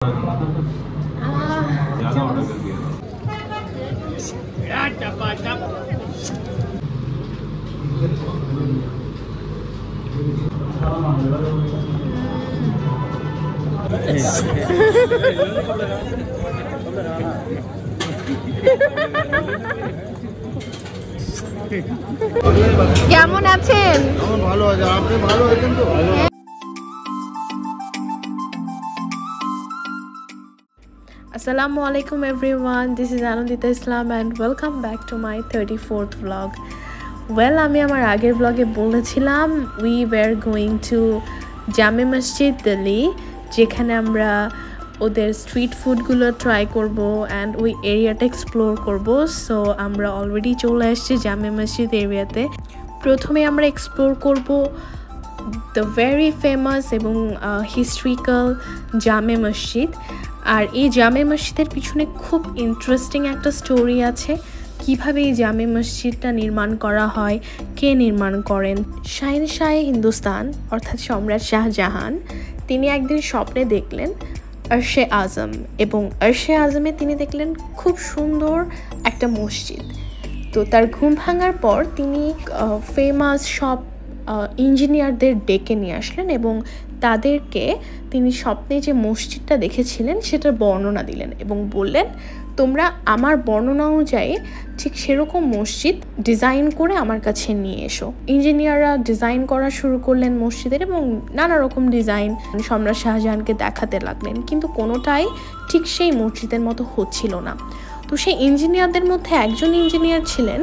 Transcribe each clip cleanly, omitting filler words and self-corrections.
ज्यादा ऑर्डर कर दिया কেমন আছেন? আমার ভালো আছে, আপনি ভালো আছেন তো? Assalamu alaikum everyone, this is Anandita Islam and welcome back to my 34th vlog. Well, আমি আমার আগের ব্লগে বলেছিলাম we were going to জামে মসজিদ দিল্লি, যেখানে আমরা ওদের স্ট্রিট ফুডগুলো ট্রাই করব অ্যান্ড ওই এরিয়াটা এক্সপ্লোর করব। সো আমরা অলরেডি চলে আসছি জামে মসজিদ এরিয়াতে। প্রথমে আমরা এক্সপ্লোর করব দ্য ভেরি ফেমাস এবং হিস্ট্রিক্যাল জামে মসজিদ। আর এই জামে মসজিদের পিছনে খুব ইন্টারেস্টিং একটা স্টোরি আছে, কিভাবে এই জামে মসজিদটা নির্মাণ করা হয়, কে নির্মাণ করেন। শাহেনশাহে হিন্দুস্তান অর্থাৎ সম্রাট শাহজাহান, তিনি একদিন স্বপ্নে দেখলেন আরশে আজম, এবং আরশে আজমে তিনি দেখলেন খুব সুন্দর একটা মসজিদ। তো তার ঘুম ভাঙার পর তিনি ফেমাস সব ইঞ্জিনিয়ারদের ডেকে নিয়ে আসলেন এবং তাদেরকে তিনি স্বপ্নে যে মসজিদটা দেখেছিলেন সেটার বর্ণনা দিলেন এবং বললেন, তোমরা আমার বর্ণনা অনুযায়ী ঠিক সেরকম মসজিদ ডিজাইন করে আমার কাছে নিয়ে এসো। ইঞ্জিনিয়াররা ডিজাইন করা শুরু করলেন মসজিদের এবং নানা রকম ডিজাইন সম্রাট শাহজাহানকে দেখাতে লাগলেন, কিন্তু কোনোটাই ঠিক সেই মসজিদের মতো হচ্ছিল না। তো সেই ইঞ্জিনিয়ারদের মধ্যে একজন ইঞ্জিনিয়ার ছিলেন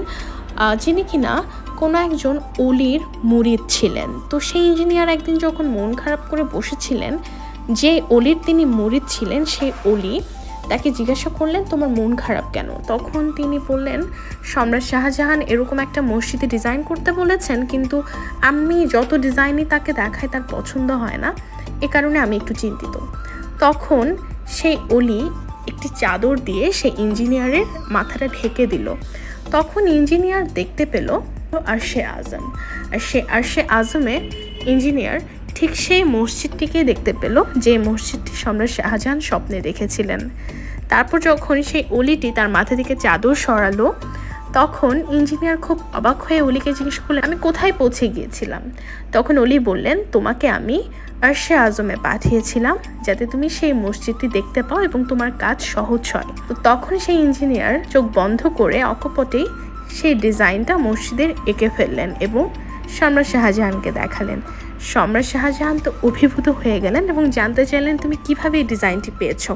যিনি কিনা কোনো একজন অলির মুরিদ ছিলেন। তো সেই ইঞ্জিনিয়ার একদিন যখন মন খারাপ করে বসেছিলেন, যে অলির তিনি মুরিদ ছিলেন সেই অলি তাকে জিজ্ঞাসা করলেন, তোমার মন খারাপ কেন? তখন তিনি বললেন, সম্রাট শাহজাহান এরকম একটা মসজিদে ডিজাইন করতে বলেছেন, কিন্তু আমি যত ডিজাইনই তাকে দেখাই তার পছন্দ হয় না, এ কারণে আমি একটু চিন্তিত। তখন সেই অলি একটি চাদর দিয়ে সেই ইঞ্জিনিয়ারের মাথাটা ঢেকে দিল। তখন ইঞ্জিনিয়ার দেখতে পেল আরশে আজম, আর সে আরশে আজমে ইঞ্জিনিয়ার ঠিক সেই মসজিদটিকে দেখতে পেল যে মসজিদটি সম্রাট শাহজাহান স্বপ্নে দেখেছিলেন। তারপর যখন সেই অলিটি তার মাথা থেকে চাদর সরালো, তখন ইঞ্জিনিয়ার খুব অবাক হয়ে অলিকে জিজ্ঞেস করলেন, আমি কোথায় পৌঁছে গিয়েছিলাম? তখন অলি বললেন, তোমাকে আমি আরশে আজমে পাঠিয়েছিলাম যাতে তুমি সেই মসজিদটি দেখতে পাও এবং তোমার কাজ সহজ হয়। তো তখন সেই ইঞ্জিনিয়ার চোখ বন্ধ করে অকপটেই সেই ডিজাইনটা মসজিদের এঁকে ফেললেন এবং সম্রাট শাহজাহানকে দেখালেন। সম্রাট শাহজাহান তো অভিভূত হয়ে গেলেন এবং জানতে চাইলেন, তুমি কিভাবে এই ডিজাইনটি পেয়েছো?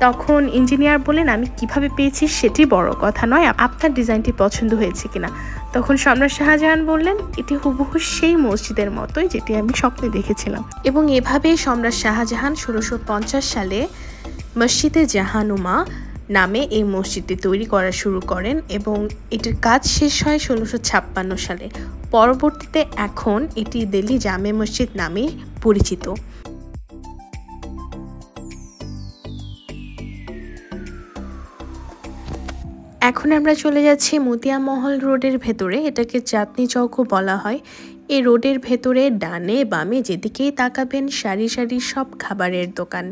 তখন ইঞ্জিনিয়ার বললেন, আমি কিভাবে পেয়েছি সেটি বড় কথা নয়, আপনার ডিজাইনটি পছন্দ হয়েছে কিনা। তখন সম্রাট শাহজাহান বললেন, এটি হুবহু সেই মসজিদের মতোই যেটি আমি স্বপ্নে দেখেছিলাম। এবং এভাবেই সম্রাট শাহজাহান 1650 সালে মসজিদে জাহানুমা নামে এই মসজিদটি তৈরি করা শুরু করেন এবং এটির কাজ শেষ হয় 1656 সালে। পরবর্তীতে এখন এটি দিল্লি জামে মসজিদ নামে পরিচিত। এখন আমরা চলে যাচ্ছি মতিয়া মহল রোডের ভেতরে, এটাকে চাঁদনি চৌকও বলা হয়। এই রোডের ভেতরে ডানে বামে যেদিকেই তাকাবেন সারি সারি সব খাবারের দোকান।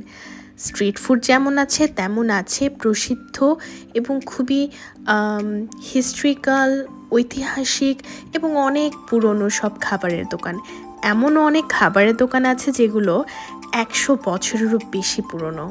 স্ট্রিট ফুড যেমন আছে তেমন আছে প্রসিদ্ধ এবং খুবই হিস্ট্রিক্যাল, ঐতিহাসিক এবং অনেক পুরনো সব খাবারের দোকান। এমনও অনেক খাবারের দোকান আছে যেগুলো 100 বছরেরও বেশি পুরনো।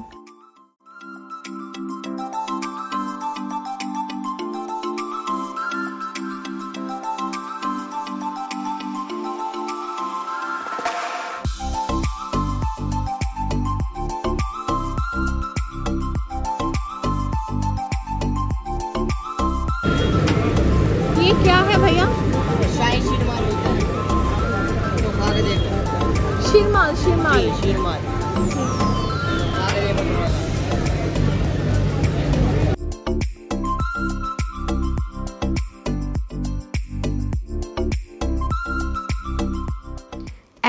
ये क्या है भैया? शाही शीरमाल होता है, तो खा के देखो। शीरमाल, शीरमाल। शीरमाल खा के देखो।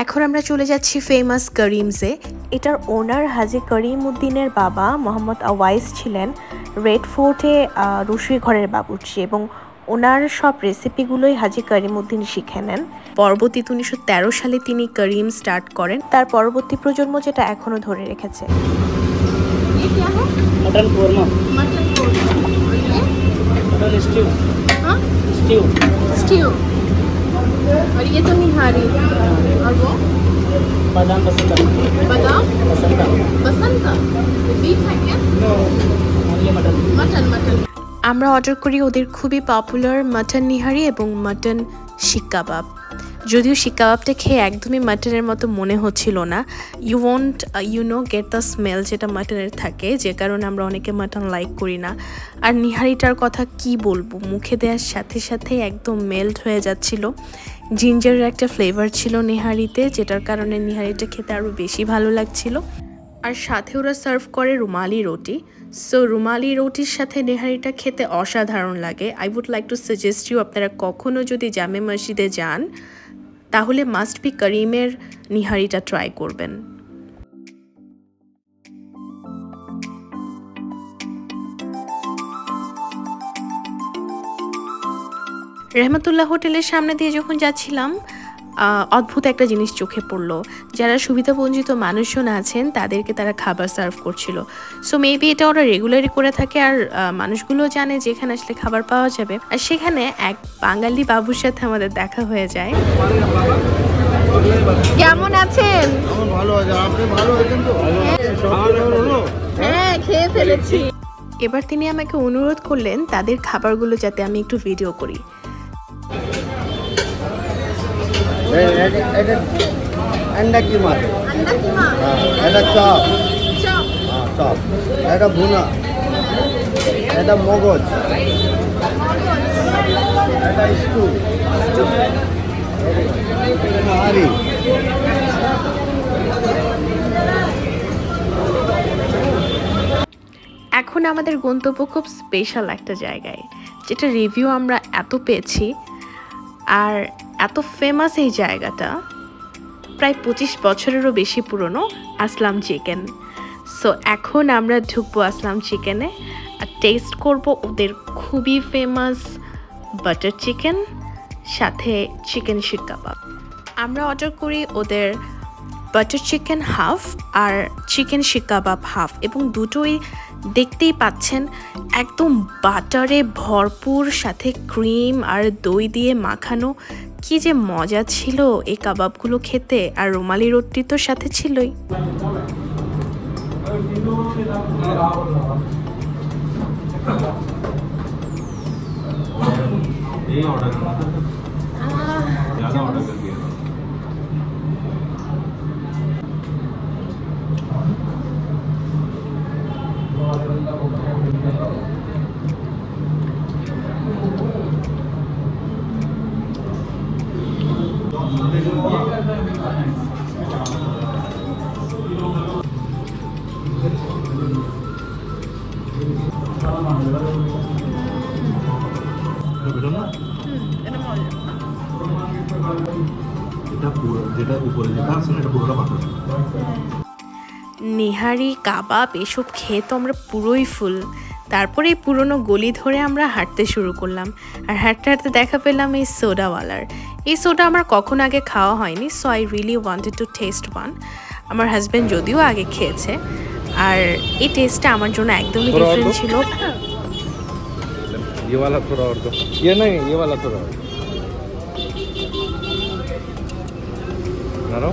এখন আমরা চলে যাচ্ছি ফেমাস করিমসে। এটার ওনার হাজি করিম উদ্দিনের বাবা মোহাম্মদ আওয়াইস ছিলেন রেড ফোর্টে রসুই ঘরের বাবুর্চি এবং ওনার সব রেসিপিগুলোই হাজি করিম উদ্দিন শিখে নেন। পরবর্তীতে 1913 সালে তিনি করিম স্টার্ট করেন, তার পরবর্তী প্রজন্ম যেটা এখনও ধরে রেখেছে। मटन कोरमा, मटन कोरमा और ये मटन स्ट्यू, हाँ स्ट्यू, स्ट्यू और ये तो निहारी और वो बादाम बसंता, बादाम बसंता, बसंता बीफ है क्या और ये मटन। मटन मटन আমরা অর্ডার করি ওদের খুবই পপুলার মাটন নিহারি এবং মাটন শিক কাবাব। যদিও শিক কাবাবটা খেয়ে একদমই মাটনের মতো মনে হচ্ছিল না। You won't get the smell যেটা মাটনের থাকে, যে কারণে আমরা অনেকে মাটন লাইক করি না। আর নিহারিটার কথা কি বলবো, মুখে দেওয়ার সাথে সাথে একদম মেল্ট হয়ে যাচ্ছিল। জিঞ্জারের একটা ফ্লেভার ছিল নিহারিতে, যেটার কারণে নিহারিটা খেতে আরও বেশি ভালো লাগছিল। আর সাথে ওরা সার্ভ করে রুমালি রুটি। সো রুমালি রুটির সাথে নেহারিটা খেতে অসাধারণ লাগে। I would like to suggest you, আপনারা কখনও যদি জামে মসজিদে যান তাহলে মাস্ট বি করিমের নিহারিটা ট্রাই করবেন। রহমতুল্লাহ হোটেলের সামনে দিয়ে যখন যাচ্ছিলাম অদ্ভুত একটা জিনিস চোখে পড়লো। যারা সুবিধাবঞ্চিত মানুষজন আছেন তাদেরকে তারা খাবার সার্ভ করছিল। সো মেবি এটা ওরা রেগুলারই করে থাকে, আর মানুষগুলো জানে যে এখানে আসলে খাবার পাওয়া যাবে। আর সেখানে এক বাঙালি বাবুর সাথে আমাদের দেখা হয়ে যায়। কেমন আছেন? আমার ভালো আছে, আপনি ভালো আছেন তো? হ্যাঁ, খেয়ে ফেলেছি। এবার তিনি আমাকে অনুরোধ করলেন তাদের খাবারগুলো যাতে আমি একটু ভিডিও করি। अंडा कीमा, এটা চপ, চপ, এটা ভুনা, এটা মগজ, এটা স্টু, নাহারি। এখন আমাদের গন্তব্য খুব স্পেশাল একটা জায়গায়, যেটা রিভিউ আমরা এত পেয়েছি আর এত ফেমাস এই জায়গাটা, প্রায় 25 বছরেরও বেশি পুরনো, আসলাম চিকেন। সো এখন আমরা ঢুকবো আসলাম চিকেনে আর টেস্ট করব ওদের খুবই ফেমাস বাটার চিকেন সাথে চিকেন শিক কাবাব। আমরা অর্ডার করি ওদের বাটার চিকেন হাফ আর চিকেন শিক কাবাব হাফ, এবং দুটোই দেখতেই পাচ্ছেন একদম বাটারে ভরপুর, সাথে ক্রিম আর দই দিয়ে মাখানো। কি যে মজা ছিল এই কাবাবগুলো খেতে, আর রুমালি রুটি তো সাথে ছিলই। ये ऑर्डर करना था, ज़्यादा ऑर्डर कर दिया था। নিহারি কাবাব এসব খেয়ে তো আমরা পুরোই ফুল। তারপরে এই পুরনো গলি ধরে আমরা হাঁটতে শুরু করলাম, আর হাঁটতে হাঁটতে দেখা পেলাম এই সোডাওয়ালার। এই সোডা আমার কখনো আগে খাওয়া হয়নি, so I really wanted to test one. আমার হাজব্যান্ড যদিও আগে খেয়েছে, আর এই টেস্টটা আমার জন্য একদমই ডিফারেন্ট ছিল। ये वाला थोड़ा और दो, ये नहीं, ये वाला थोड़ा और नारो।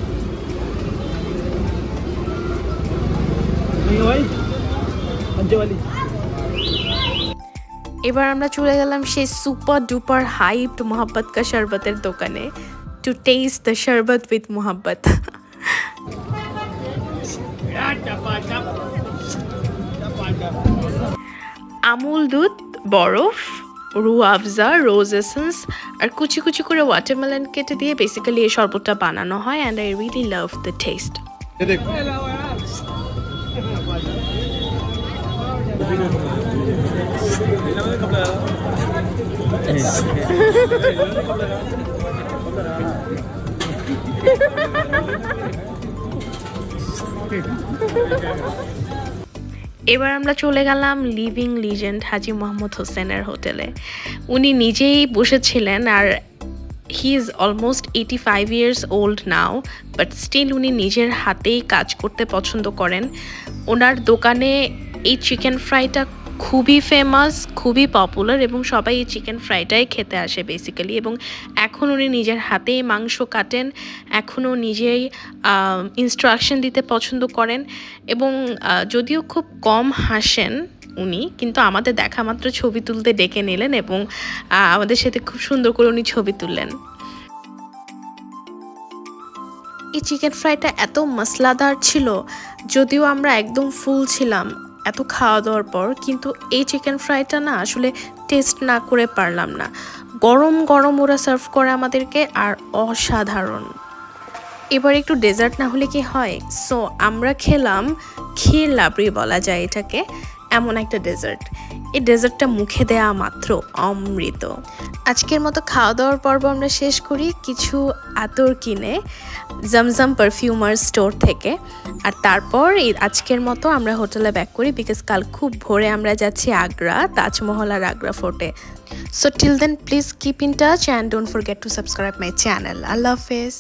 नहीं भाई, अंजे वाली। এবার আমরা চলে গেলাম সেই সুপার ডুপার হাইপড মোহাব্বত কা শরবতের দোকানে টু টেস্ট দ্য শরবত উইথ মোহাব্বত। আমুল দুধ, বরফ, রুহ আফজা, রোজ এসেন্স আর কুচি কুচি করে ওয়াটারমেলন কেটে দিয়ে বেসিক্যালি এই শরবতটা বানানো হয়, and I really love the test. ये देखो এবার আমরা চলে গেলাম লিভিং লিজেন্ড হাজি মোহাম্মদ হোসেনের হোটেলে। উনি নিজেই বসেছিলেন, আর he is almost 85 years old now, but still উনি নিজের হাতেই কাজ করতে পছন্দ করেন। ওনার দোকানে এই চিকেন ফ্রাইটা খুবই ফেমাস, খুবই পপুলার এবং সবাই এই চিকেন ফ্রাইটাই খেতে আসে বেসিক্যালি। এবং এখন উনি নিজের হাতেই মাংস কাটেন, এখনও নিজেই ইনস্ট্রাকশন দিতে পছন্দ করেন এবং যদিও খুব কম হাসেন উনি, কিন্তু আমাদের দেখা মাত্র ছবি তুলতে ডেকে নিলেন এবং আমাদের সাথে খুব সুন্দর করে উনি ছবি তুললেন। এই চিকেন ফ্রাইটা এত মশলাদার ছিল, যদিও আমরা একদম ফুল ছিলাম এত খাওয়া দাওয়ার পর, কিন্তু এই চিকেন ফ্রাইটা না আসলে টেস্ট না করে পারলাম না। গরম গরম ওরা সার্ভ করে আমাদেরকে, আর অসাধারণ। এবার একটু ডেজার্ট না হলে কি হয়, সো আমরা খেলাম ক্ষীর লাবড়ি বলা যায় এটাকে, এমন একটা ডেজার্ট। এই ডেজার্টটা মুখে দেয়া মাত্র অমৃত। আজকের মতো খাওয়া দাওয়ার পর্ব আমরা শেষ করি কিছু আতর কিনে জমজম পারফিউমার স্টোর থেকে, আর তারপর আজকের মতো আমরা হোটেলে ব্যাক করি, বিকজ কাল খুব ভোরে আমরা যাচ্ছি আগ্রা, তাজমহল আর আগ্রা ফোর্টে। So till then please keep in touch and don't forget to subscribe my channel. আল্লাহ হাফেজ।